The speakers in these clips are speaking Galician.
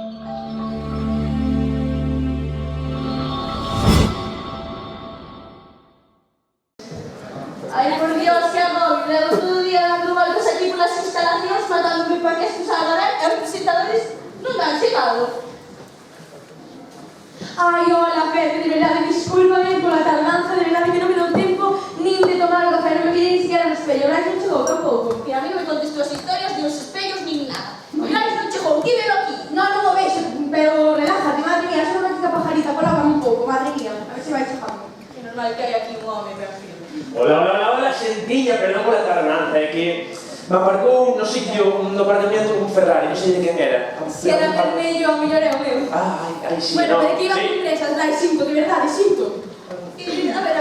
Ai, por Dios, que agobio, levo todo o día dando voltas aquí polas instalacións, matándome para que estes algarán e os presentadores non han chegado. Ai, hola, Pepe, de verdade, discúlpame pola tardanza, de verdade que non me dou tempo nin de tomar o café, non me mirei ni siquiera no espello, Brais non chegou tampouco. E a mí non me contestou as historias, ni os espellos, ni nada. O Brais non chegou, que velo aquí. Non o vexo, pero relájate, madre mía, só unha tica pajarita, colócame un pouco, madre mía, a ver se vai chegando. Que normal que hai aquí un home, ben firme. Hola, xentilla, perdón pola tardanza, é que me aparcou no sitio, no apartamento un Ferrari, non sei de quen era. Se era vermello, o mellor é o meu. Ai, sí, Bueno, no. pero que iba con presas, Brais, sinto, de verdade, sinto. A ver.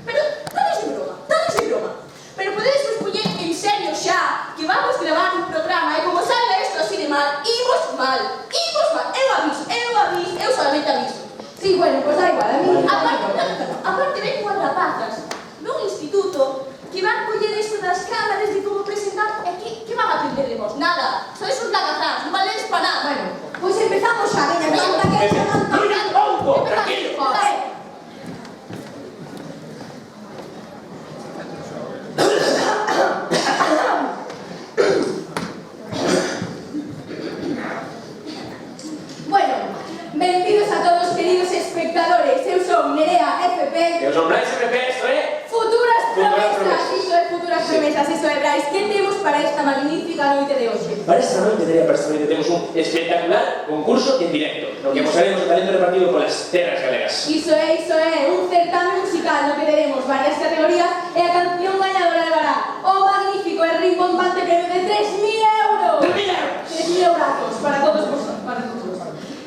Pero, danos de broma. Pero podedes vos poñer en serio xa, que vamos gravar un programa e como salga isto así de mal, imos mal. Eu solamente aviso. Sí, bueno, pues da igual, a mí... Aparte ven coas rapazas nun instituto que van coller isto das cámaras de como presentar e que van a aprender de vos? Nada, sois uns lagazás, non valedes para nada. Bueno, pues empezamos xa, veña, pregunta que é ¡Mira, pouco! Tranquilo! Bueno, benvidos a todos, queridos espectadores. Eu son Nerea FP. Eu son Brais FP, isto é... Futuras promesas. promesas. Iso é futuras promesas, iso é Brais. Que temos para esta magnífica noite de hoxe? Para esta noite, temos un espectacular concurso en directo, no que mostraremos o talento repartido polas terras galegas. Iso é, un certamen musical no que teremos varias categorías e a canción gañadora levará o magnífico e rimbombante premio de 3.000 euros. 3.000 euros para todos vosotros.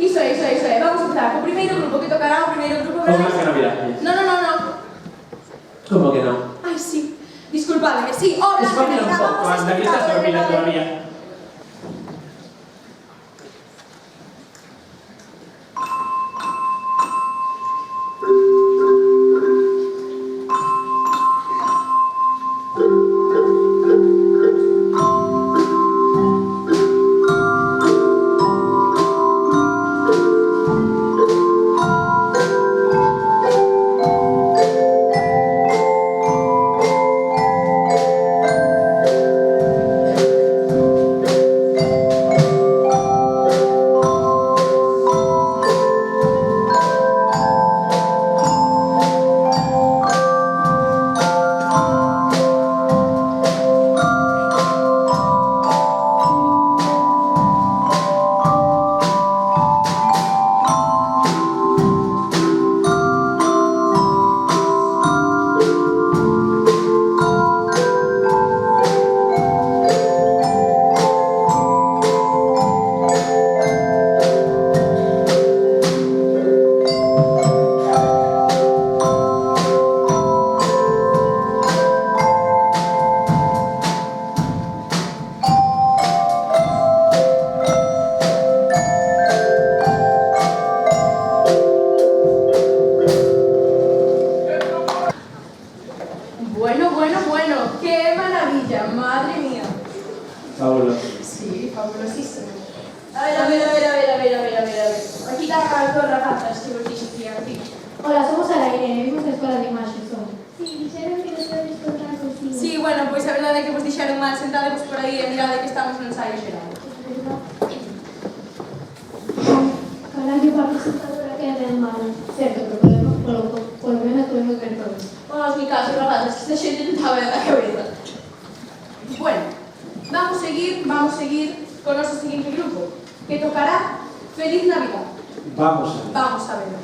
Iso é. Vamos a empezar co primeiro grupo que tocará o primeiro grupo. Como máis que novidade? No. Como que non? Ai, sí. Disculpadme, sí. Hola, Espabila un pouco, anda, que estás dormida todavía. Bueno, qué maravilla, madre mía. Fabuloso. Sí, fabulosísimo. A ver. Aquí están as dos rapazas que vos dixen que ian aquí. Hola, somos Ara Irene, vimos da Escola de Imaxe, son. Sí, dixeron que nos podes contar consigo. Sí, bueno, pois a verdade é que vos dixeron mal, sentadevos por aí e mirade que estamos no ensaio xeral. Carallo, para a presentadora queda ben mal. Certo, pero polo menos podemos ver todos. Vamos, mi caso, rapazas, que esta xente non estaba na cabeza. Bueno, vamos seguir con o noso seguinte grupo, que tocará Feliz Navidad. Vamos a ver. Vamos a verlo.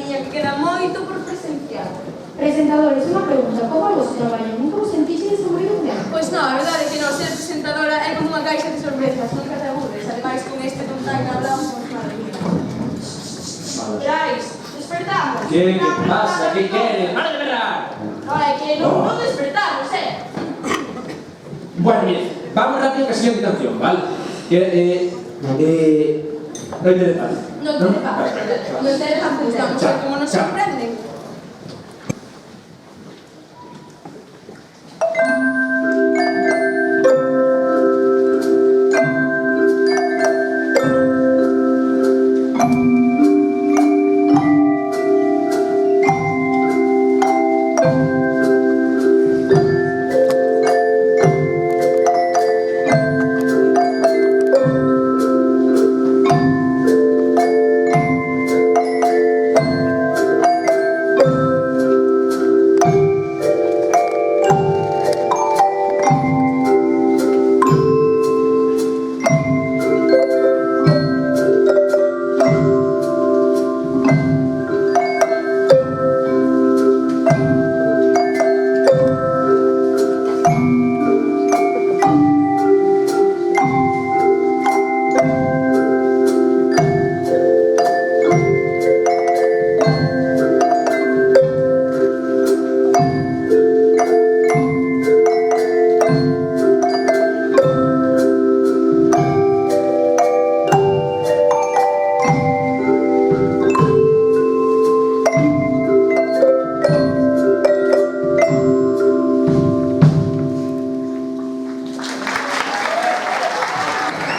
miña, que queda moito por presenciar. Presentadores, unha pregunta, como é o vosso traballo? Nunca vos sentixe desaburrido ben? Pois non, a verdade é que non, ser presentadora é como unha caixa de sorpresas, nunca te aburres. Ademais, con este tontaina hablamos, madre mía. Brais, despertamos. Que pasa? Que queres? Para de berrar! Ai, que non despertamos, Bueno, mire, vamos rápido que a siguiente canción, vale? No interesante. Non te pasa, non te dejan gustamos, como nos Chao. sorprenden.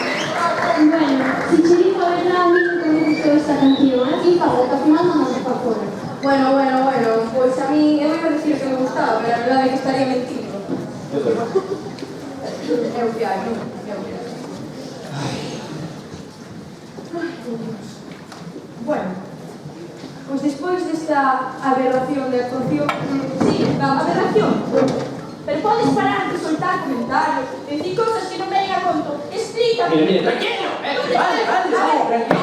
Bueno, si che digo a verdade, nunca me gustou esta canción, ¿eh? E fala, que ao final non nos fa fora. Bueno, pois a mí, eu iba a dicir que me gustaba, pero a verdade é que estaría mentindo. É o que hai, non? É o que hai. Bueno, pois despois desta aberración de actuación, sí, aberración, pero podes parar de soltar comentarios, decir cosas que non ven a conto, explícame. Mire, tranquilo, vale, tranquilo.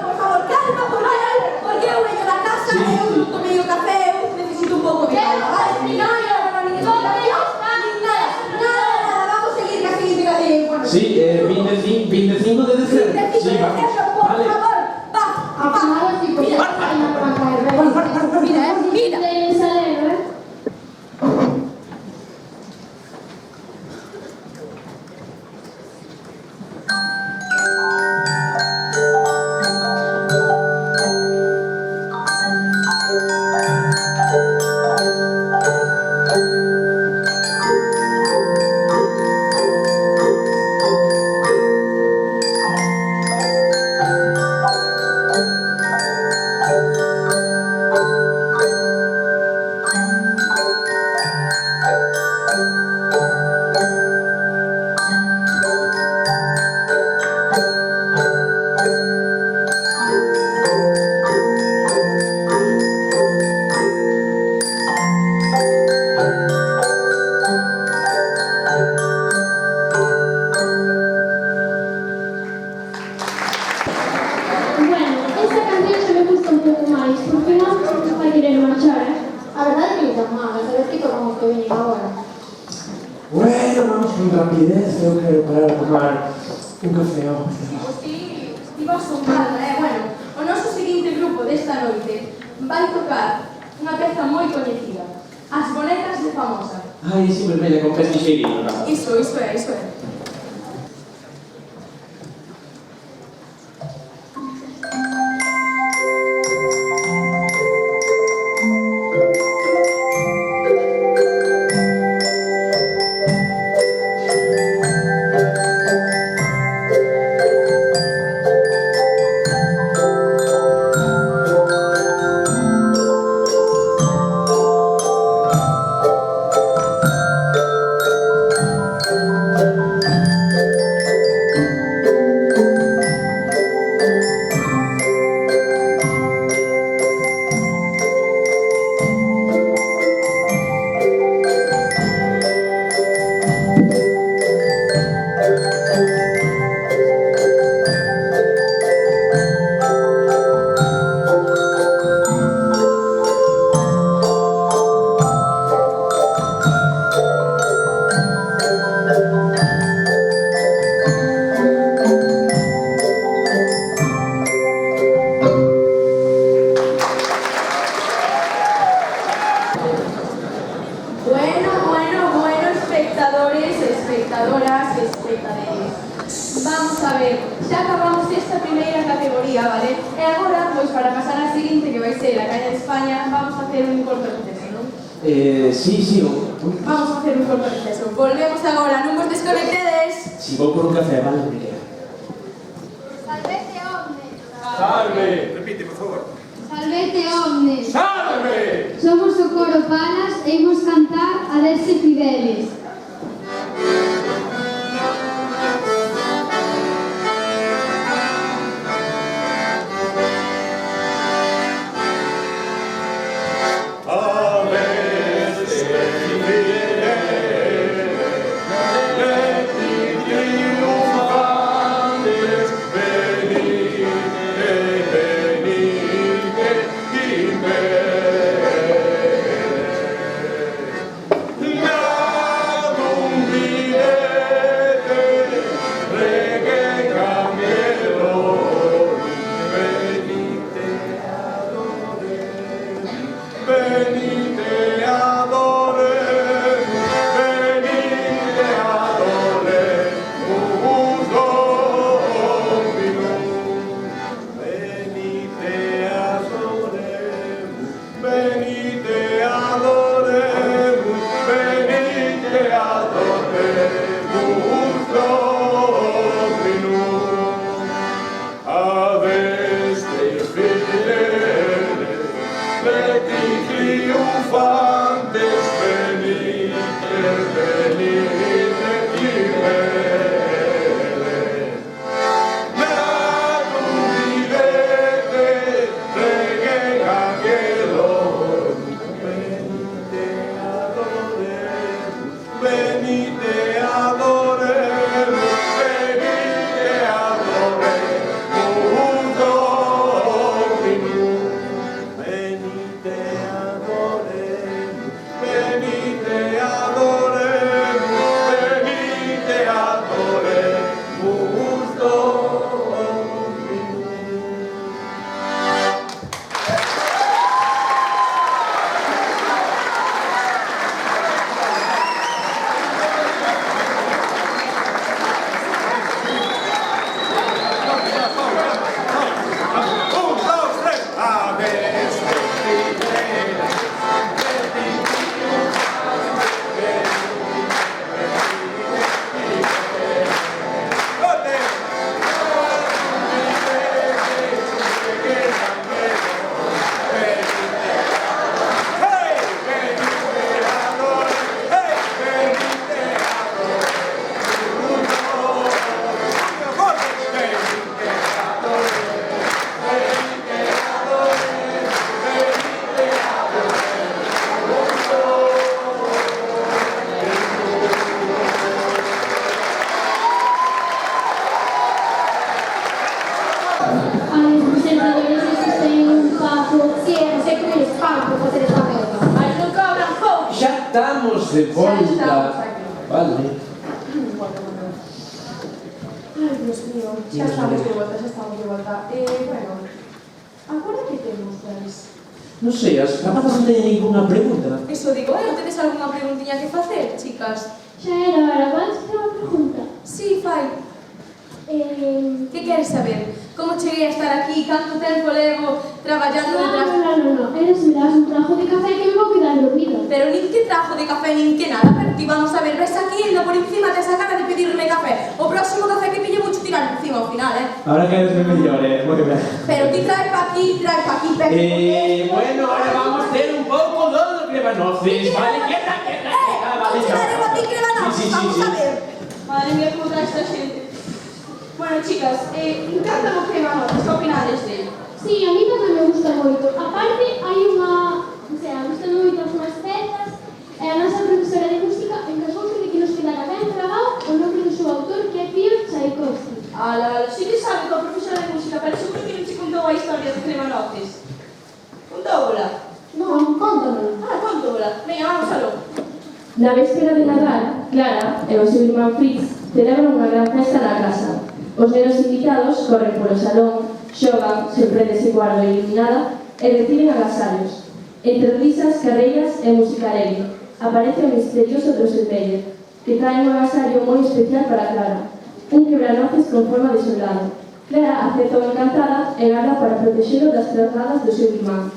Por favor, calma, porque eu veño da casa, Sí, eu sí. non tomei o café, eu necesito un pouco de calma, vale? Nada, vamos a seguir que a seguinte canción, bueno. Sí, 25 de diciembre. Sí, vamos. Por Vale. favor, va. Ao final, así, pois, Mira. non van caer ben. Mira. De Salero, ¿eh? Bueno, esta canción xa me gusta un pouco máis, porque non vai querer marchar, ¿eh? A verdade é que non tan mal, sabes que tocamos que venir agora. Bueno, vamos con rapidez. Eu quero parar a tomar un café. Pois ti vas con calma, bueno, o noso seguinte grupo desta noite vai tocar unha peza moi coñecida, As bonecas de Famosa. Ai, sí, vermella con pez ligeirino, ¿no? Iso é. E agora, pois, para pasar a seguinte, que vai ser a caña de España, vamos a hacer un corto receso, non? Sí. Vamos a hacer un corto receso. Volvemos agora, non vos desconectedes. Si vou por un café, vale, me queda. Salvete omnes. Salve! Repite, por favor. Salvete omnes. Salve! Somos o coro Palas e imos cantar a Desce Fidelis. Estamos de volta. Vale. Ai, Dios mío, xa estamos de volta, bueno, agora que temos, Davis? Non sei, as rapazas non teñen ninguna pregunta. Eso digo, non tedes algunha preguntiña que facer, chicas? Xa era hora, podes facer unha pregunta? Sí, fai. Que queres saber? Como cheguei a estar aquí? Canto tempo levo traballando detrás? No. Eres me das un trajo de café que me vou quedar dormida. Pero nin que trajo de café, nin que nada. Pero ti vamos a ver, ves aquí e por encima tes a cara de pedirme café. O próximo café que pille vou tirar por encima ao final, Ahora queres ver mellor, moi ben. Pero ti trae pa aquí, Bueno, ahora vamos a ter un pouco do cremanoces, vale? Quieta, vale, xa. Vou a ti cremanoces, Sí. vamos a ver. Madre mía, como trae esta xente. Bueno, chicas, encanta o cremanoces, que opinades dele? Sí, a mí tamén me gusta moito. Aparte, hai unha... O sea, gustan moito as unhas pezas. E a nosa profesora de música encargouse de que nos quedara ben grabado o nome do seu autor, que é Pío Tchaikovsky. Ala, sí que sabe que a profesora de música, pero seguro que non che contou a historia do cremanoces. Contóubola? Non, cóntamelo. Contóubola. Venga, vamos aló. Na véspera de Nadal, Clara e o seu irmán Fritz celebran unha gran festa na casa. Os nenos invitados corren polo salón, xogan, sorpréndese coa ardo iluminada e reciben agasallos. Entre risas, carreiras e música alegre, aparece o misterioso Drosselmeyer, que trae un agasallo moi especial para Clara, un quebranoces con forma de soldado. Clara aceptou encantada e garda para protexelo das trasladas do seu irmán.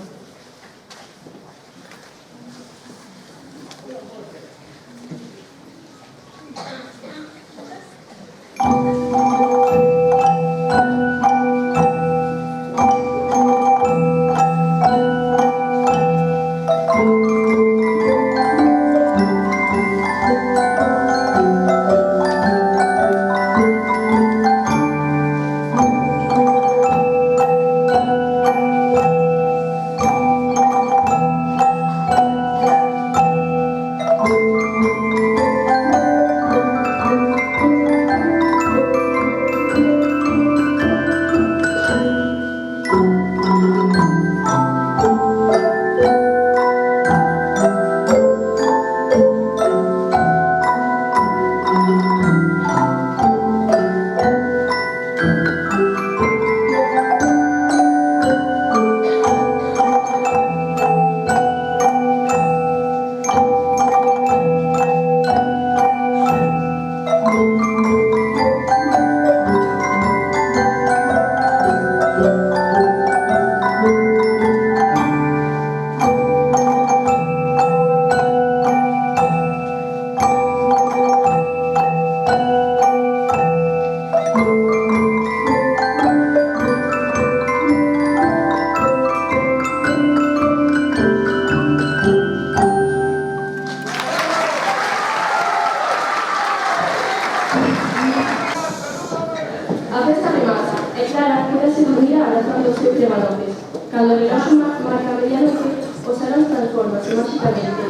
A festa remata e Clara quedase dormida abrazando os seus rebanotes. Cando o reloxo marca medianoche, o salón transformase máxicamente.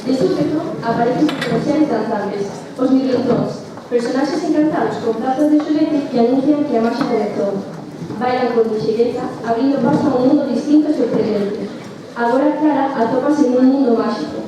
De súpeto, aparecen comerciales danzantes, os miguelzóns, personaxes encantados con plazas de xolete que anuncian que a marcha comezou. Bailan con lixeireza, abrindo paso a un mundo distinto e sorprendente. Agora Clara atópase nun mundo máxico.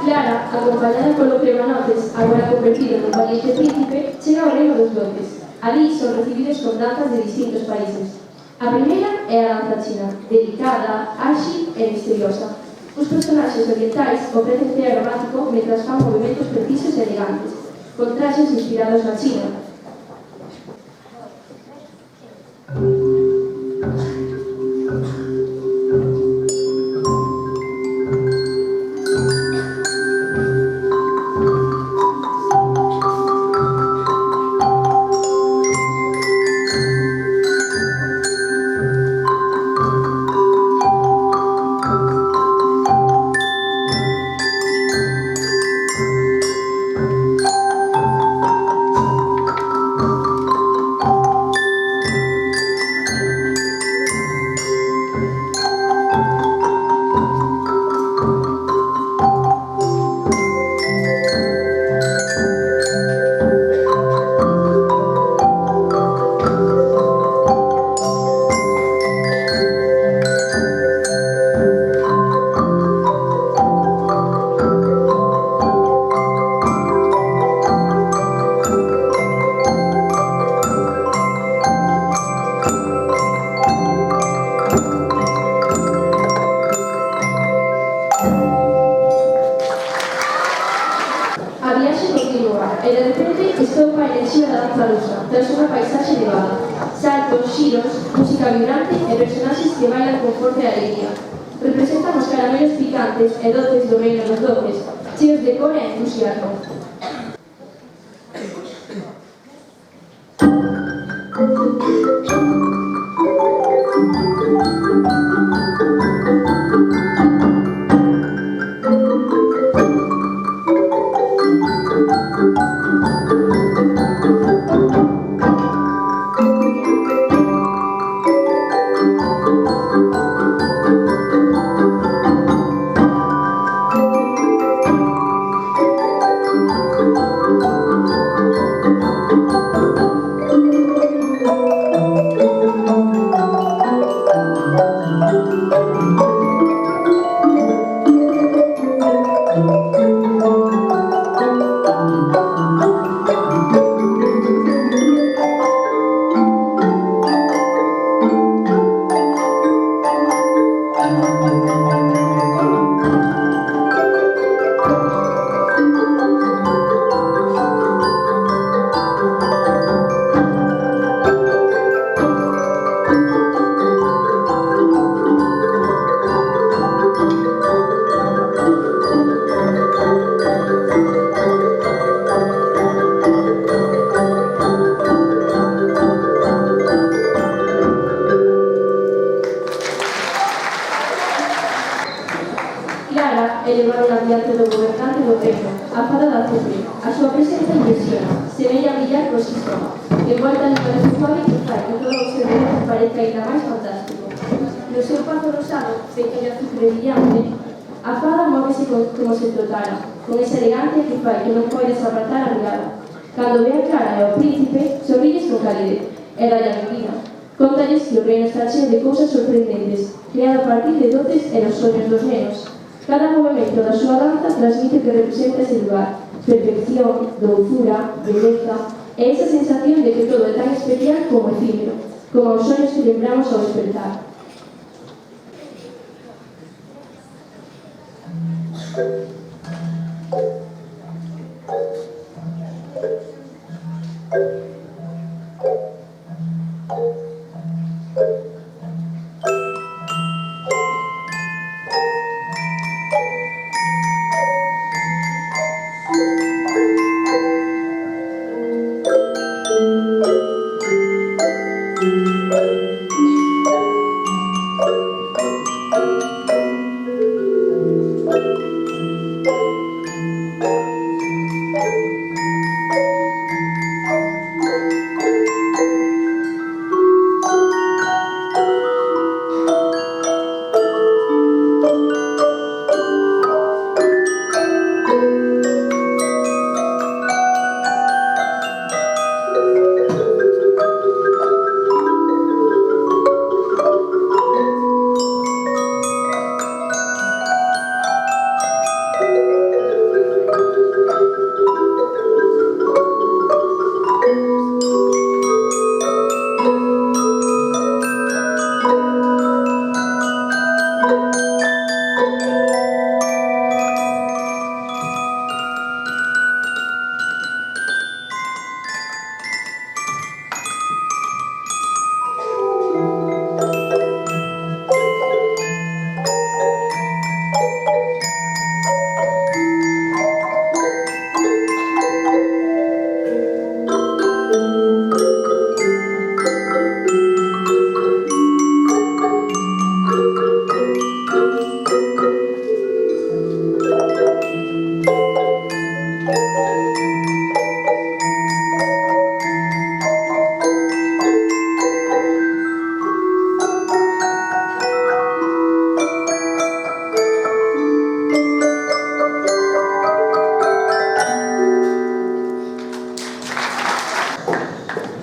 Clara, acompañada polo Prebanotes, agora convertido nun valiente príncipe, chega ao reino dos dotes. Alí son recibidos con danzas de distintos países. A primeira é a danza china, delicada, áxil e misteriosa. Os personaxes orientais ofrecen cea romántico mentras fan movimentos precisos e elegantes, con traxes inspirados na China. e de repente estoupa a enerxía da danza rusa, tras unha paisaxe nevada. Saltos, xiros, música vibrante e personaxes que bailan con forte alegría. Representan os caramelos picantes e doces do reino dos doces, cheos de cor e entusiasmo. Elevaron adiante do gobernante do reino, a fada da cumbre. A súa presenza impresiona, semella brillar por sistema. Envolta en parece suave que fai que todo o seu reino parece ainda máis fantástico. No seu pazo rosado, feito de azufre brillante, a fada móvese como se flotara, con esa elegancia que fai que non podes apartar a mirada. Cando ve a Clara e ao príncipe, sorrilles con calidez, e dalle a benvida. Contalles que o reino está cheo de cousas sorprendentes, creado a partir de dotes e dos sonhos dos nenos. Cada movimento da súa danza transmite que representa ese lugar, perfección, douzura, beleza, e esa sensación de que todo é tan especial como efímero, como os sonhos que lembramos ao despertar.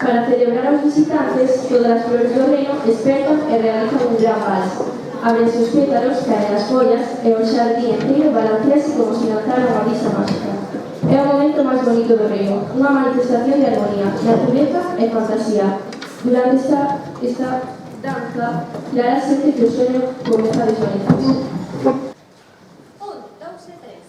Para celebrar aos visitantes, todas as flores do reino despertan e realizan un gran vals. Abrense os pétalos, caen as follas e o xardín inteiro balancease como se lanzara unha brisa máxica. É o momento máis bonito do reino, unha manifestación de armonía, natureza e fantasía. Durante esta danza, Clara sente que o sueño comeza a desvanecerse. 1, 2 e 3.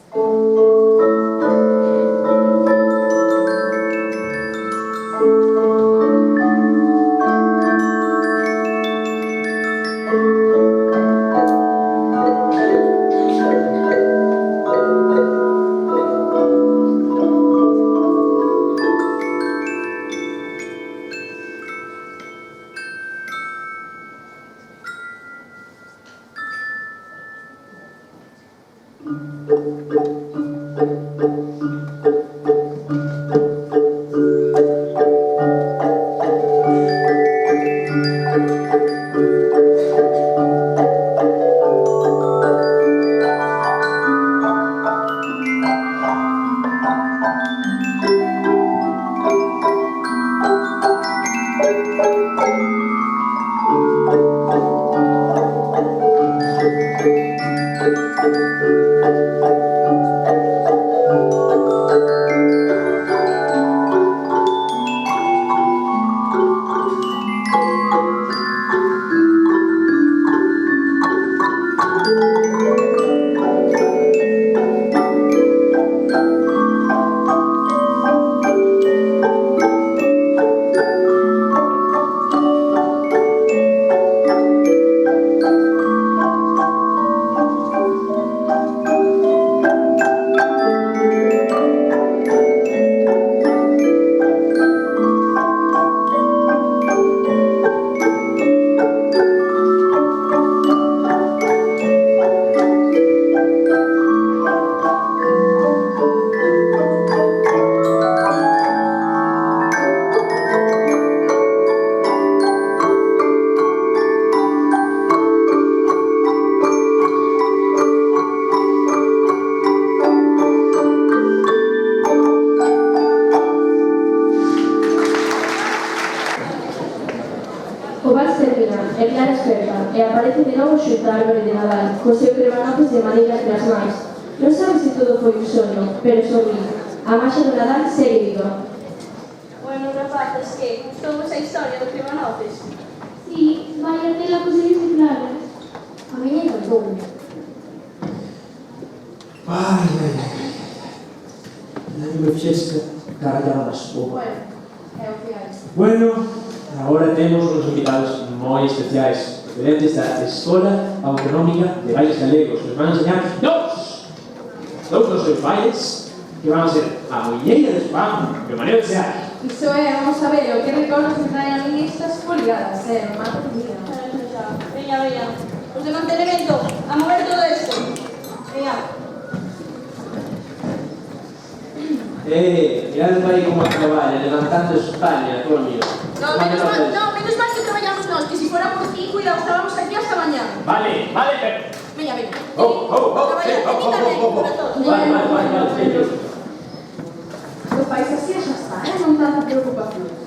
e aparece de novo xunto á árbore de Nadal, co seu cremanopes de madeira entre as mans. Non sabe se todo foi un soño, pero sorrí. A maxa do Nadal segue viva. Bueno, rapaces, que gustou esa historia do Cremanopes? Sí, vaya tela cos ollos de Clara. A miña encantou. Ai, ai, ai. Non me fixesca carallaba das pouco. Bueno, é o que hai. Bueno, agora temos uns invitados moi especiais procedentes da Escola Autonómica de Bailes Galegos que nos van a enseñar dous dos seus bailes que van a ser a Muñeira de Spam e o Maneo de Sear. Iso é, vamos a ver, o que recordo que traen a mí estas foliadas, mata que mira. Veña, veña. Os de mantenimento, a mover todo esto. Veña. Mirad aí como traballa, levantando España, Toño. No, menos mal que traballamos nós, que si fora por ti, cuidado, estábamos aquí hasta mañá. Vale, pero... Veña, veña. Vale. O país así xa está, non tanta preocupación.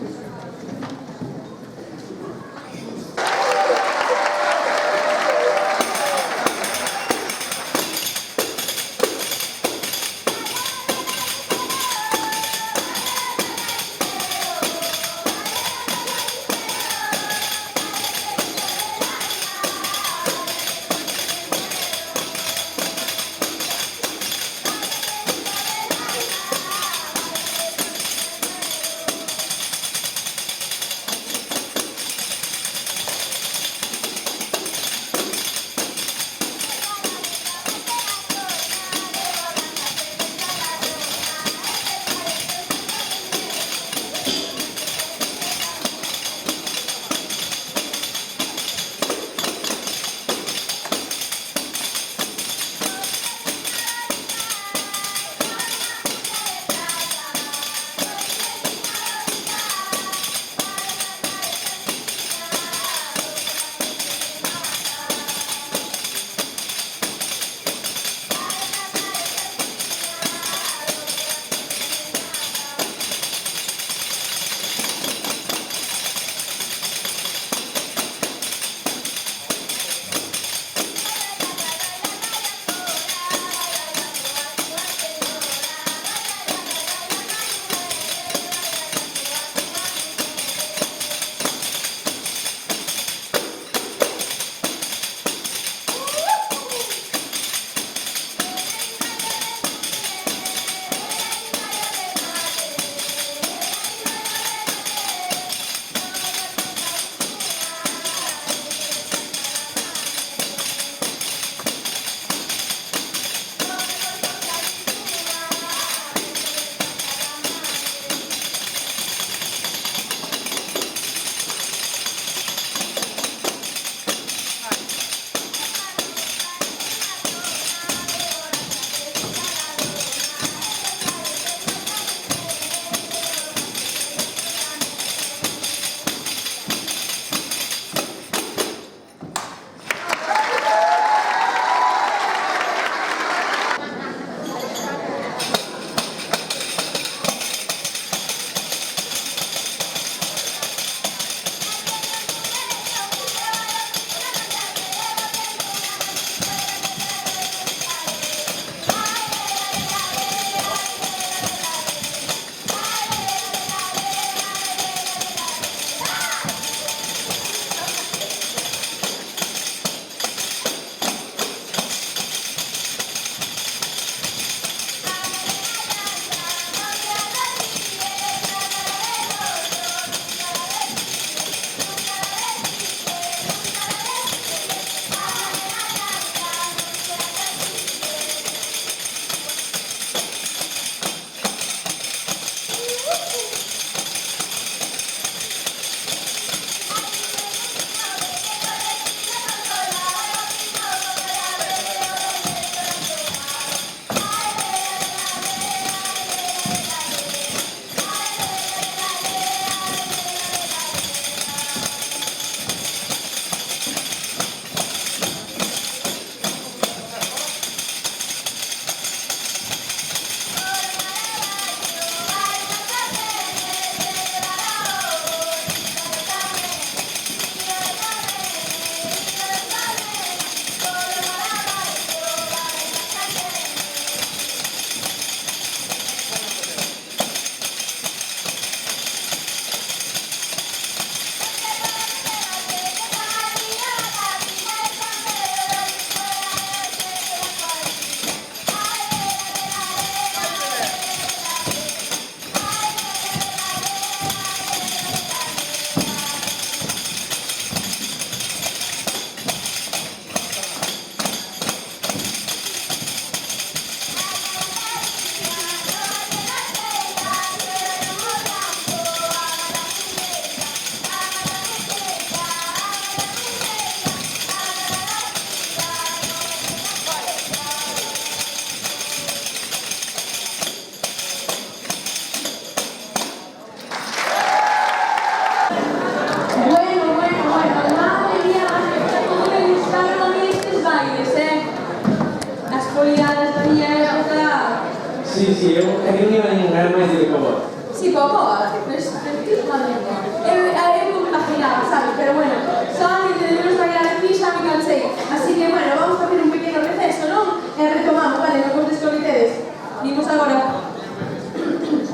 Sí, eu é que non iba a ningún ganar máis de favor. Sí, Cocoa, efectivamente. Eu me imaginaba, sabes? Pero bueno, solamente debemos bailar aquí xa me cansei. Así que, bueno, vamos a facer un pequeno receso, non? E retomamos, vale, non vos desconectedes. Vimos agora.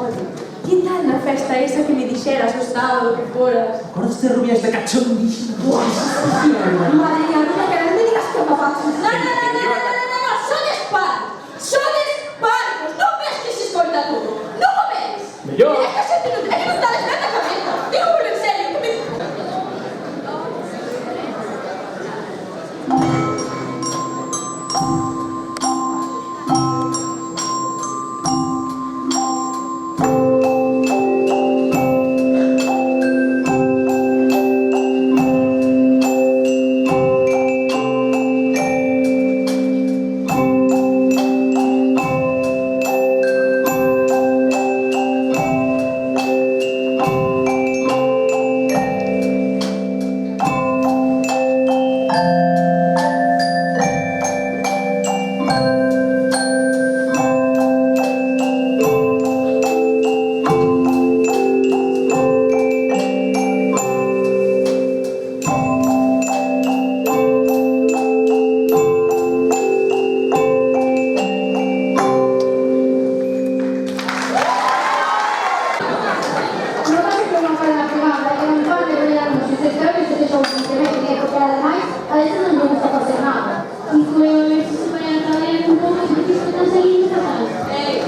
Oye, que tal na festa esa que me dixeras o sábado que foras? Acordas de rubia esta cachondísima? Madre mía, mira que non me digas que papá. No, sodes parcos, non ves que se escolta todo, non o ves? Mellor. É que a xente non está desperta a cabeza, digo por en serio, que me...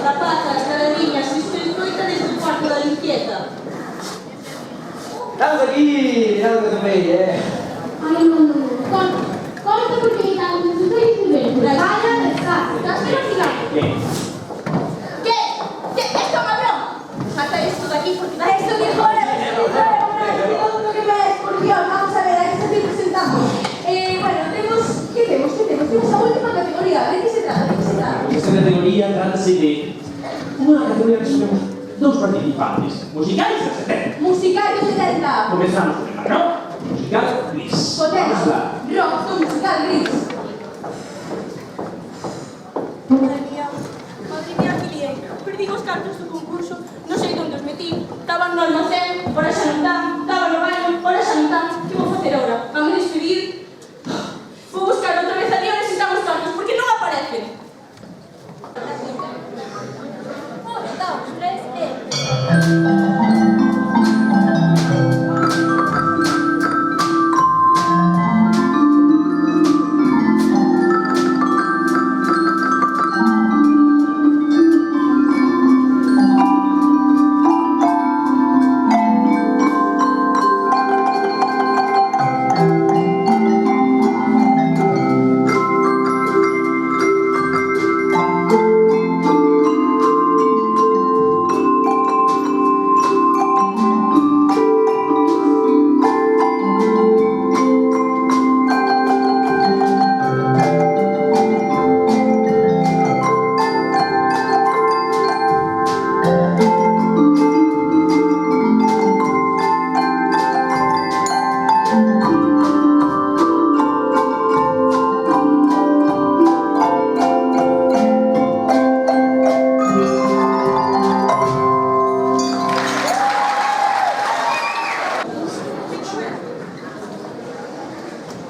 Rapazas, caradiñas, isto escoita desde o cuarto da limpieza. Estamos aquí, mirando que tomei, Ai, non. Corta porque me cago en tu país de ver. Vaya desastre. Estás vacilando? ¿Qué? ¿Qué? ¿Esto es una broma? Saca esto de aquí porque... A esto mejor, lo que me es, por Dios, vamos a ver, a qué se estoy presentando. Bueno, ¿qué tenemos? Tenemos la última categoría, ¿de qué se trata? Esta categoría trátase de unha categoría que somos dos participantes, musicales de 70. Musical de 70. Comenzamos con el rock, musical gris. Potemos, Vamos lá. rock, con musical gris. Madre mía, que lié. Perdí os cartos do concurso, non sei onde os metí. Estaban no almacén, ora xa non están. Estaban no baño, ora xa non están. Que vou facer agora? Vamos despedir? Vou buscar outra vez ali onde están os cartos, porque non aparecen. 1, 2, 3,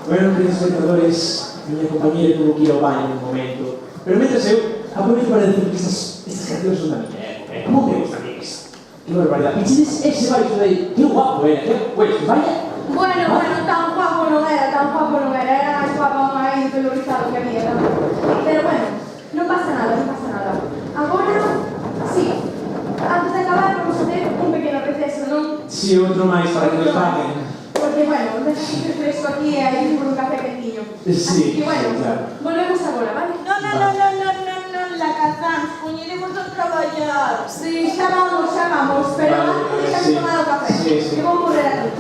Bueno, queridos espectadores, miña compañera tuvo que ir ao baño un momento. Pero mentres eu aproveito para decir que estas cancións son da miña época. Como me gustan eles? Que barbaridade. Pichedes ese baixo de aí, que guapo era, pues, vaya. Bueno, tan guapo non era, era máis guapo aí do pelo rizado que había, ¿no? Pero bueno, non pasa nada. Agora, sí, antes de acabar vamos a hacer un pequeno receso, non? Si, outro máis para que nos paguen. Porque, bueno, dejas que fresco aquí e aí por un café quentinho. Así que, bueno, claro. volvemos agora, ¿vale? No, la cazamos, poñeremos a traballar. Sí, xa vamos, pero Vale, antes deixame sí. tomar o café. Sí. Que vou morrer aquí.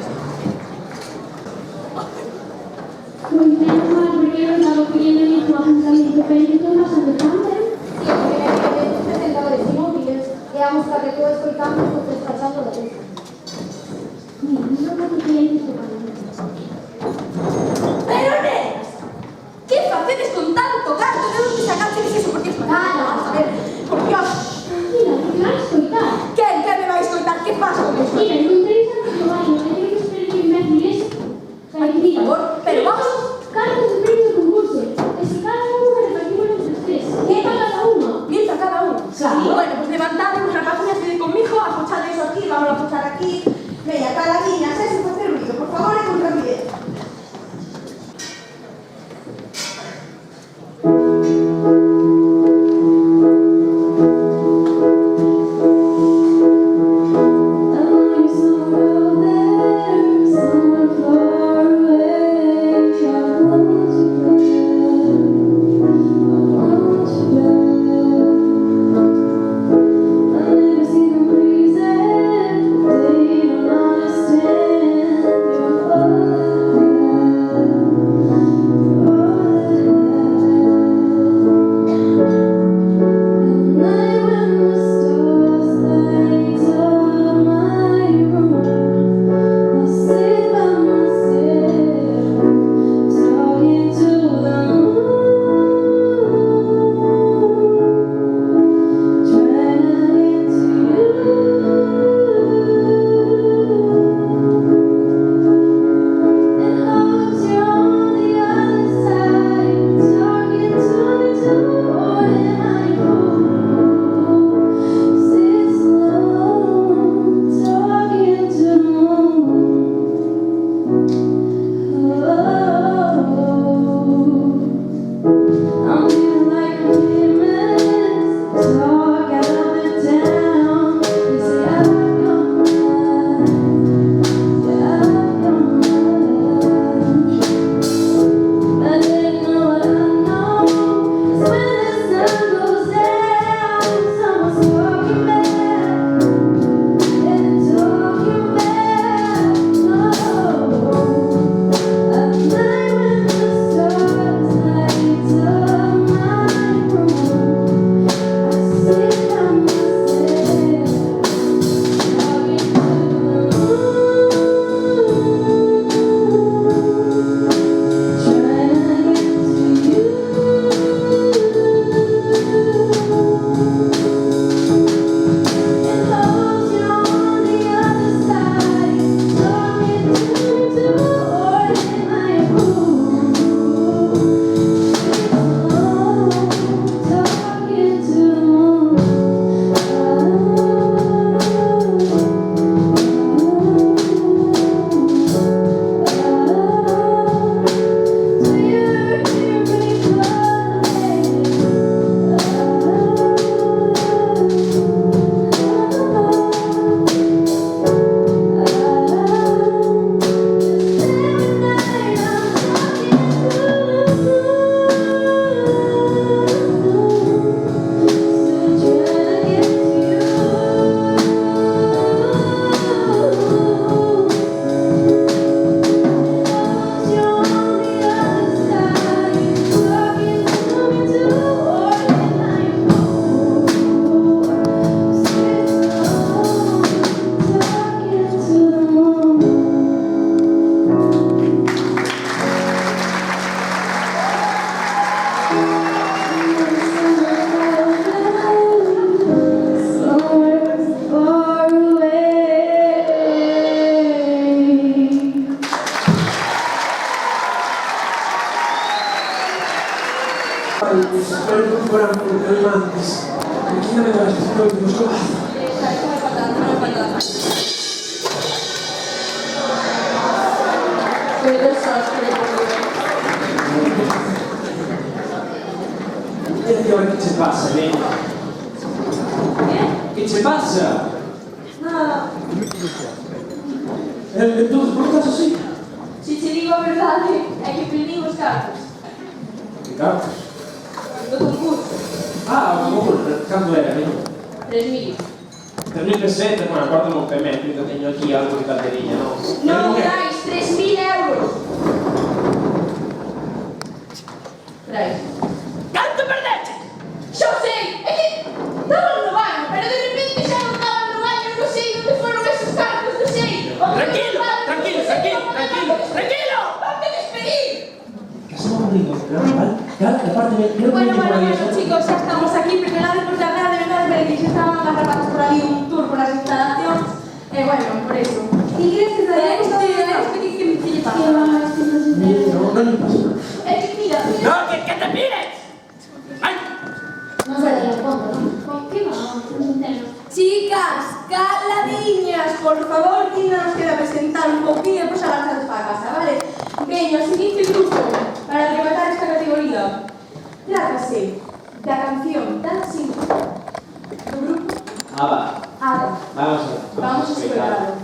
Pois menos mal, porque eu estaba collendo o mismo apuntamento, pero que todo bastante tarde. Sí, porque hay presentadores inútiles e a música que tú escoitando tú te estás echando de vez. Mira, non me clientes de palabras. Pero nenas, que facedes con tanto carto? De onde sacaste eso? Porque es Nada, a ver, por Dios. moito dos corazón. Non me falta nada. Foi dos sós que le ponía. E ora que che pasa, nena? Que che pasa? Nada. Entón, por que estás así? Se che digo a verdade, é que perdí os cartos Que cartas? do concurso. Ah, o concurso, canto era, nena? 3.000. 3.000 pesetas, bueno, corta un pemento, que teño aquí algo de calderilla, non? Non dais 3.000 euros. Trais. Canto perdete? Xa o sei, é que estaban no baño, pero de repente xa non estaban no baño, non sei onde foron esos cartos, non sei. Tranquilo, tranquilo, tranquilo, tranquilo, tranquilo. Ponte despedir. Que se me ha ocurrido, claro, vale? Claro, aparte, creo que Bueno, me bueno, por bueno, chicos, ya estamos aquí preparados por charlar de verdad, pero que ya estaban las rapatas por ahí, un tour por las instalaciones. Bueno, por eso. ¿Y crees que te ¿Qué le pasa? Que va, este no se entera. No, no le pasa nada. Es que mira, No, que te mires. Ay, No se te lo pongo, ¿no? Que va, no se entera. chicas, caladiñas, por favor, que nos queda presentar un poquillo y después a las para casa, ¿vale? Venga, siguiente grupo, para rematar esta categoría. Trátase de la canción tan simple do grupo Ah, va. Ada. Vamos a explorarlo.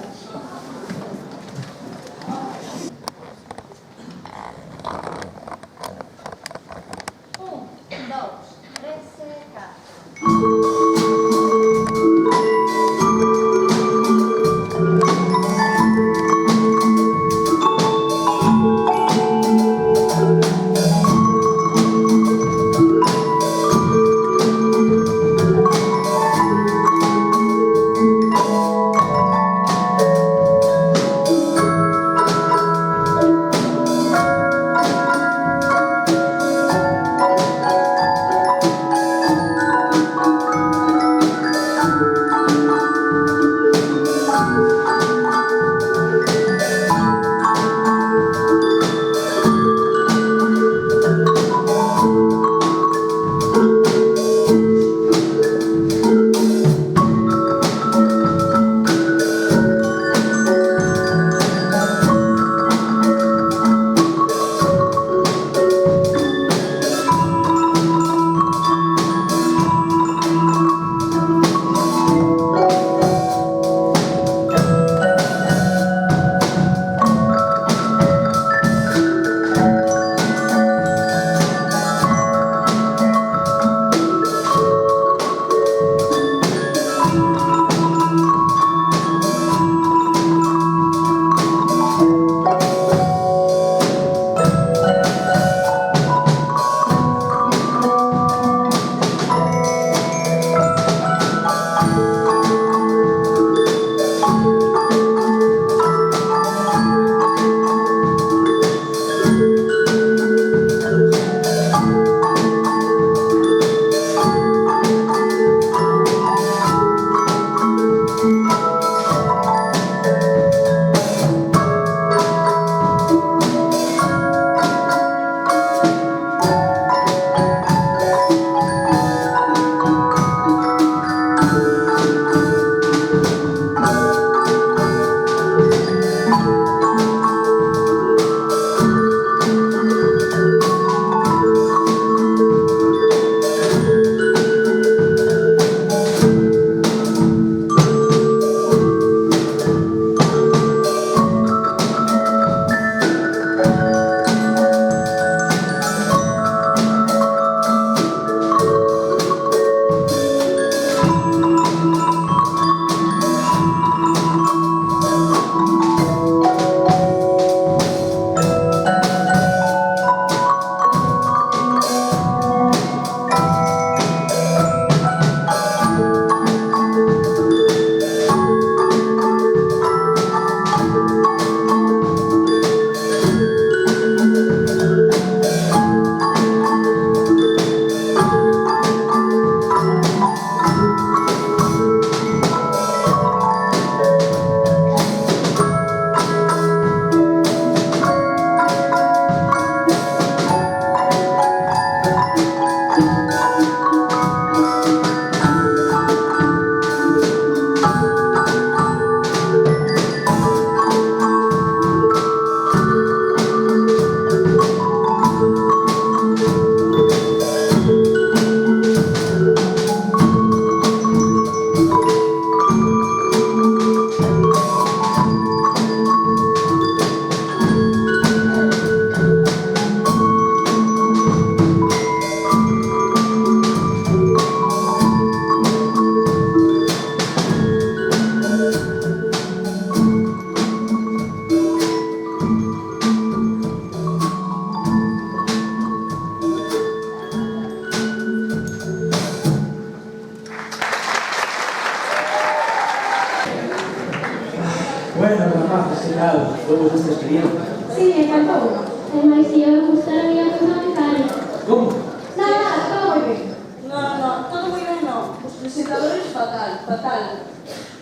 Bueno, rapazas, que tal? Todos esta experiencia. Sí, me encantó. E máis se eu gustar a miña fundamental. Como? Nada, todo muy bien. No, todo muy bien no. Os presentadores fatal.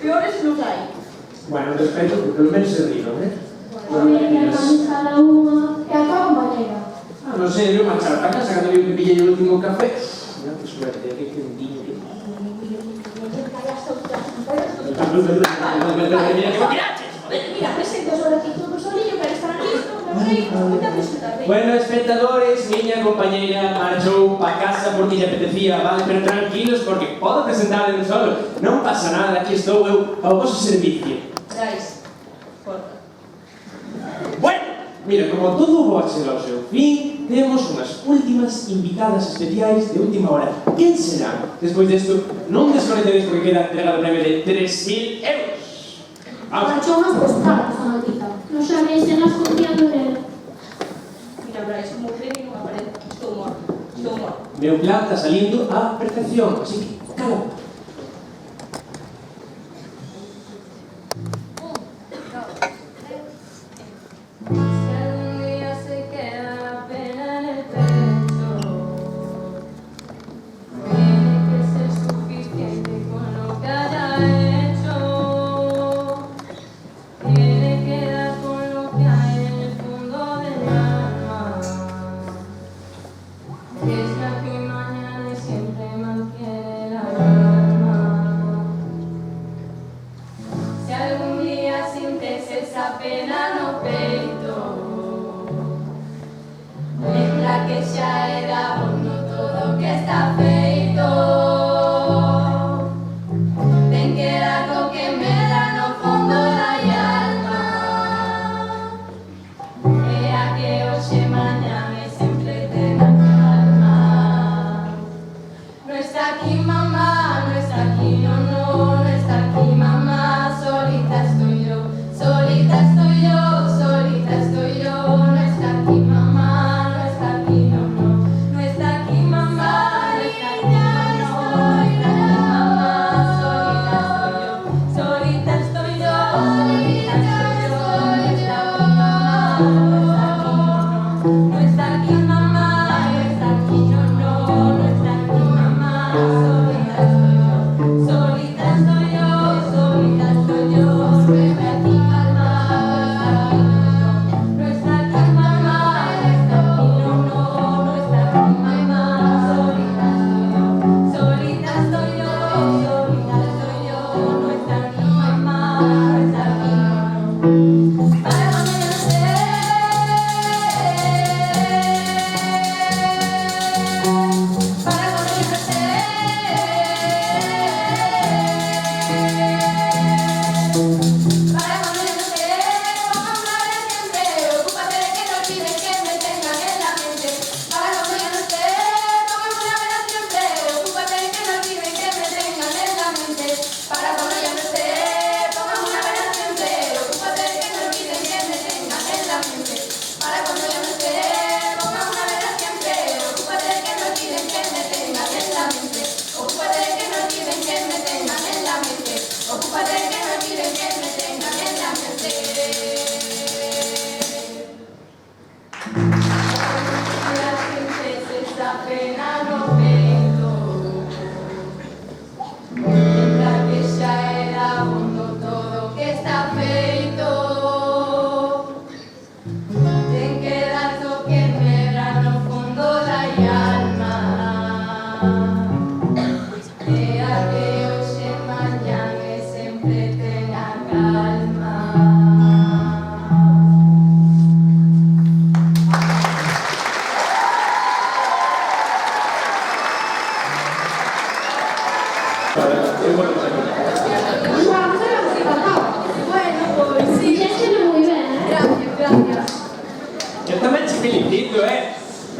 Peores non hai. Bueno, respeto, porque pelo menos se riron, eh? Oye, que vamos cada unha. E a tua compañera. Ah, non sei, eu marchar para casa cando viu que pillei o último café. Mira, que suerte, que quentinho que... Mira, presento sobre aquí todo soliño para estar listo, meu rei, moita presentar ben. Bueno, espectadores, miña compañeira marchou pa casa porque lle apetecía, vale? Pero tranquilos, porque podo presentar en solo. Non pasa nada, aquí estou eu ao vosso servicio. Dais, corta. Bueno, mira, como todo va a chegar ao seu fin, temos unhas últimas invitadas especiais de última hora. Quen será? Despois desto, non desconectedes porque queda entregado premio de 3.000 euros. Vamos. Marchou unos postales, esa maldita. Non sabéis se nas confiando nela. Mira, Brais, como creen non aparece. Estou morto. Meu plan está saliendo a perfección, así que cala. Si algún día se queda la pena en el pecho, tiene que ser suficiente con lo que haya hecho. Tiene que dar con lo que hay en el fondo del alma, que es la que mañana y siempre mantiene la calma. Si algún día sientes esa pena no peito, lembra que xa era bono todo que está feito. Ten que dar co que me dá no fondo da alma, e a que hoxe mañá me sempre ten a calma. No está aquí mamá, no está aquí, no está aquí mamá, solita estoy yo, solita estoy yo, solita estoy yo. No está aquí mamá, no está aquí, no está aquí mamá, no está aquí, no está aquí mamá, solita estoy yo, solita estoy yo, solita estoy yo, no está aquí mamá, no está aquí mamá, no está aquí, no está aquí mamá, solita estoy yo, solita estoy yo, solita estoy yo, siempre aquí mamá, no está aquí mamá, no está aquí, no está aquí mamá, solita estoy yo, solita estoy yo, no está aquí mamá, no está aquí, para cuando yo no esté, para cuando yo no esté, para cuando yo no esté, ponga una vez siempre, ocúpate de que no olviden que me tengan en la mente. Para cuando yo no esté, ponga una vez siempre, ocúpate de que no olviden que me tengan en la mente. Para cuando yo no esté, ponga una vez siempre, ocúpate de que no olviden que me tengan en la mente. Para cuando yo no esté, ponga una vez siempre, ocúpate de que no olviden que me tengan en la mente. Ocúpate de que no olviden que me tengan en la mente. Ocúpate de que no olviden que me tengan en la mente. La gente se está pena no peito, lembra que xa era bono todo que está feito. Ten que dar lo que medra no fondo da alma, e a que hoxe mañá que sempre tenga calma. Vamos a ver si cantaba. Bueno, pues sí. Fixéstelo moi ben, Gracias, gracias. Eu tamén che felicito,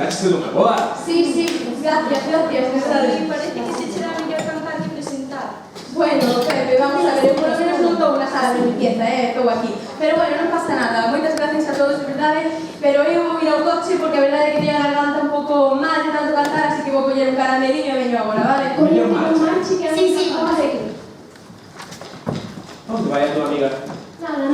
Has sido unha boa. Sí, gracias, de verdade. Parece que se será mellor cantar que presentar. Bueno, Pepe, vamos a ver, eu por lo menos non estou na sala de limpieza, estou aquí. Pero bueno, non pasa nada, moitas gracias a todos, de verdade, pero eu vou ir ao coche porque a verdade é que teño a garganta un pouco mal de tanto cantar, así que vou coller un caramelillo e veño agora, vale? Oye, que non marche que Sí, vamos a seguir. Onde vai a tua amiga? Nada,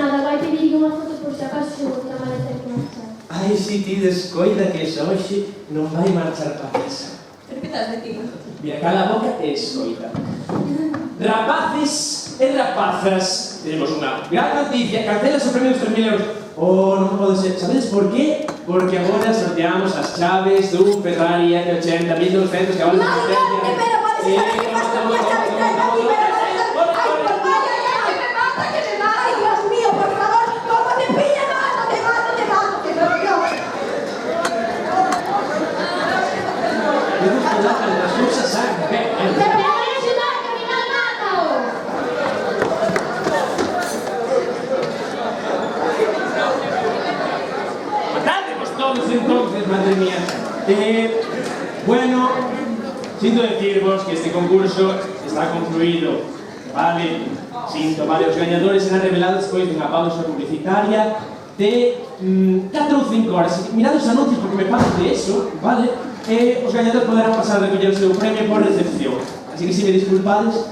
si ti descoida que esa hoxe non vai marchar pa casa. Pero que estás de ti? Mira, cala a boca e escoita. Rapaces e rapazas, tenemos unha gran noticia, cancelas o premio dos 3.000 euros. Oh, non pode ser. Sabedes por qué? Porque agora sorteamos as chaves dun Ferrari F80 1200 caballos de potencia. Pero podes saber que vas con minhas chaves traes aquí, pero que me mata, ay, Dios mío, por favor, como te pille, te mato, que no, Me gusta dar as cousas a Pero vai axudar que a final mátao. matádemos todos entonces, madre mía. Bueno, sinto decirvos que este concurso está concluído, vale? Sinto, vale, os gañadores serán revelados despois dunha pausa publicitaria de 4 ou 5 horas. Mirad os anuncios porque me paso de eso, vale? Os gañadores poderán pasar a recoller o seu premio por recepción. Así que se me disculpades.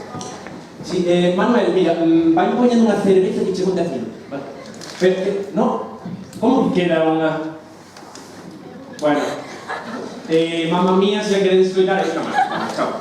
Sí, Manuel, mira, vai poñendo unha cerveza que che conte a filo, vale? Pero, no, como que queda unha... Bueno, mamma mía, se queredes escoitar, aí está mal. Chao.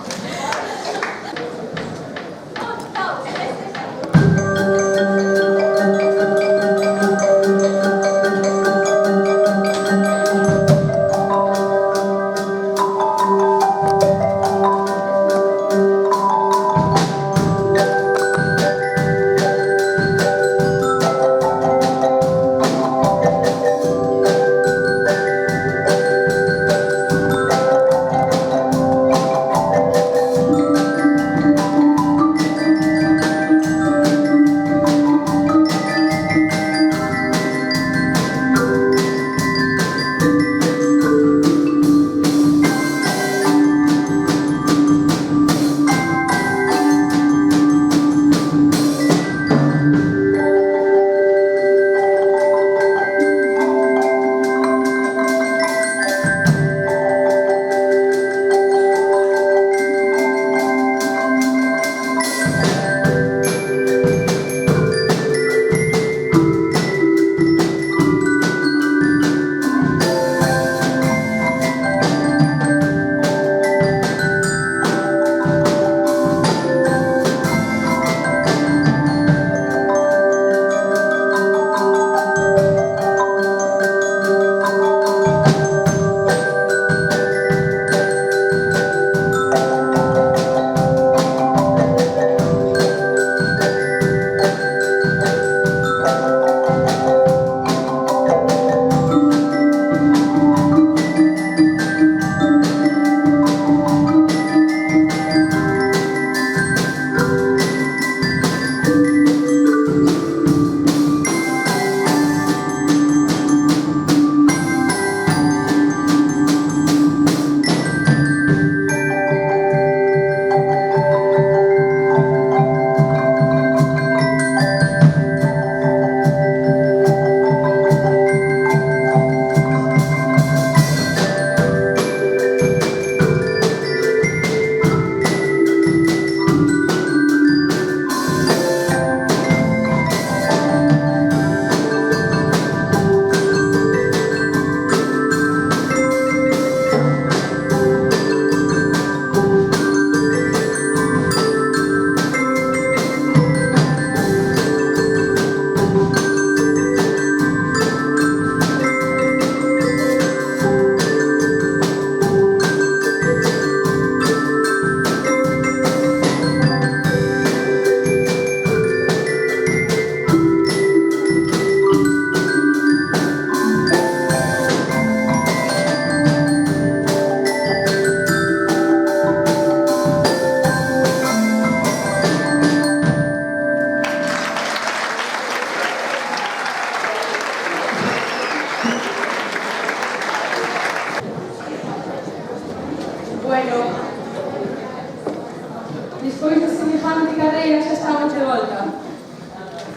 Despois de semejante carreira xa estamos de volta.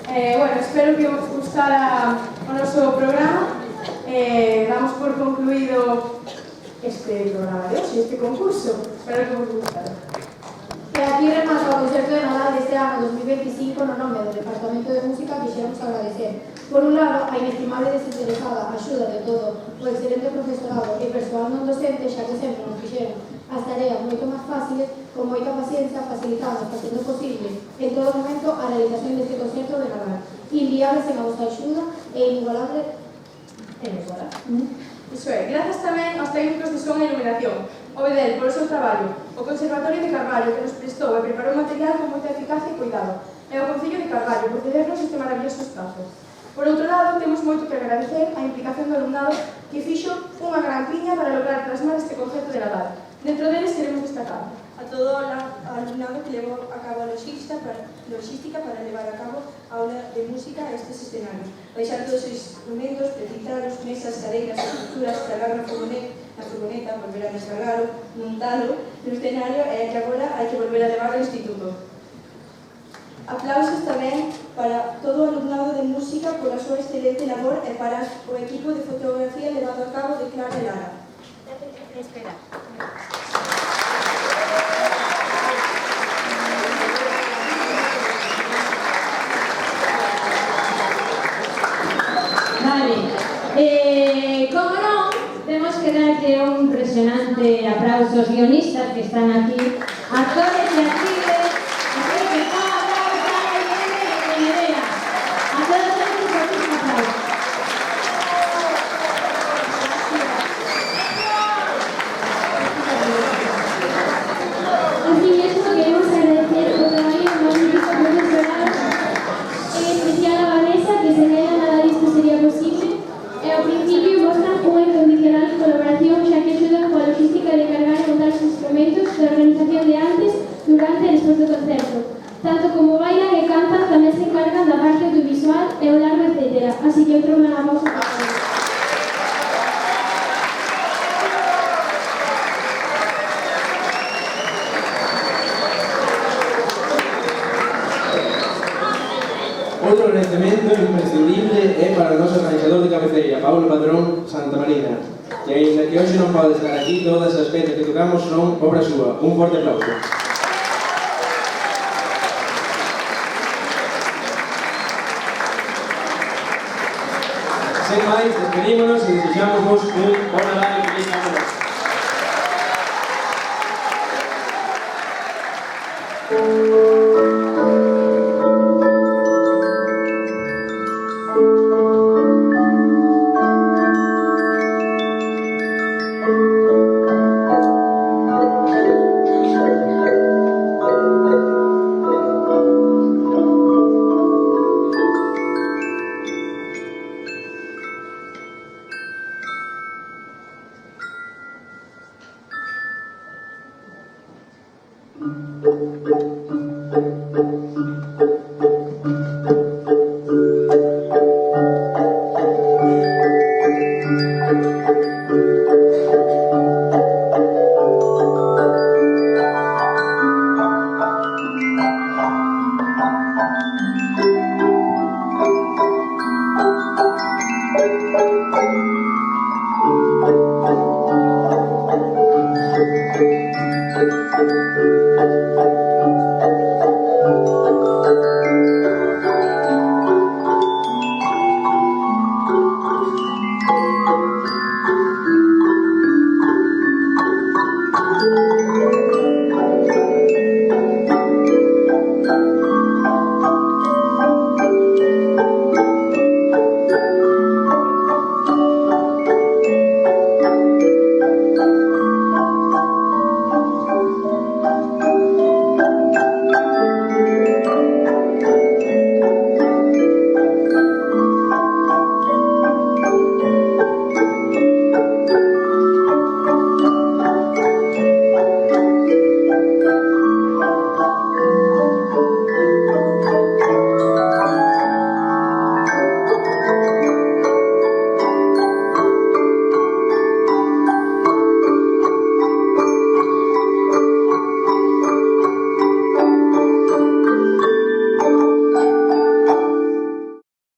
Bueno, espero que vos gustara o noso programa. Damos por concluído este programa de hoxe, este concurso. Espero que vos gustara. E aquí remata o concerto de Nadal deste ano 2025 no nome do Departamento de Música que quixemos agradecer Por un lado, a inestimable desinteresada axuda de todo o excelente profesorado e persoal non docente, xa que sempre nos fixeron as tareas moito máis fáciles, con moita paciencia, facilitando, facendo posible en todo momento a realización deste concerto de Nadal, inviable sen a vosa axuda e inigualable en escola. Iso é, grazas tamén aos técnicos de son e iluminación, o Bedel polo seu traballo, o Conservatorio de Carballo que nos prestou e preparou material con moita eficacia e cuidado, e o Concello de Carballo por cedernos este maravilloso espazo. Por outro lado, temos moito que agradecer a implicación do alumnado que fixo unha gran piña para lograr plasmar este concepto de Nadal. Dentro deles queremos destacar A todo o alumnado que levou a cabo a logística para levar a cabo a aula de música a estes escenarios. Baixar todos os instrumentos, precintalos, mesas, cadeiras, estructuras, cargar na furgoneta, volver a descargalo, montalo no escenario e que agora hai que volver a levar ao instituto. Aplausos tamén para todo o alumnado de música pola súa excelente labor e para o equipo de fotografía levado a cabo de Clara e Lara. Espera. Vale, como non, temos que darlle un impresionante aplauso aos guionistas que están aquí, actores e actrices, que son aplausos para Irene e Nerea. A todos eles un aplauso. Así mismo queremos agradecer o traballo do magnífico profesorado, en especial a Vanessa, que sen ela nada disto sería posible, e ao principio mostran unha incondicional colaboración xa que axudan coa logística de cargar e montar os instrumentos da organización de antes, durante e despois do concerto. Tanto como bailan e cantan, tamén se encargan da parte audiovisual e o largo, etc. Así que outro gran aplauso para todos. Outro agradecemento imprescindible é para o noso organizador de cabeceira, Paulo Padrón Santamarina, que aínda que hoxe non pode estar aquí, todas as pezas que tocamos son obra súa. Un forte aplauso. Sen máis, despedímonos e desexamos un bon Nadal e feliz Navidad.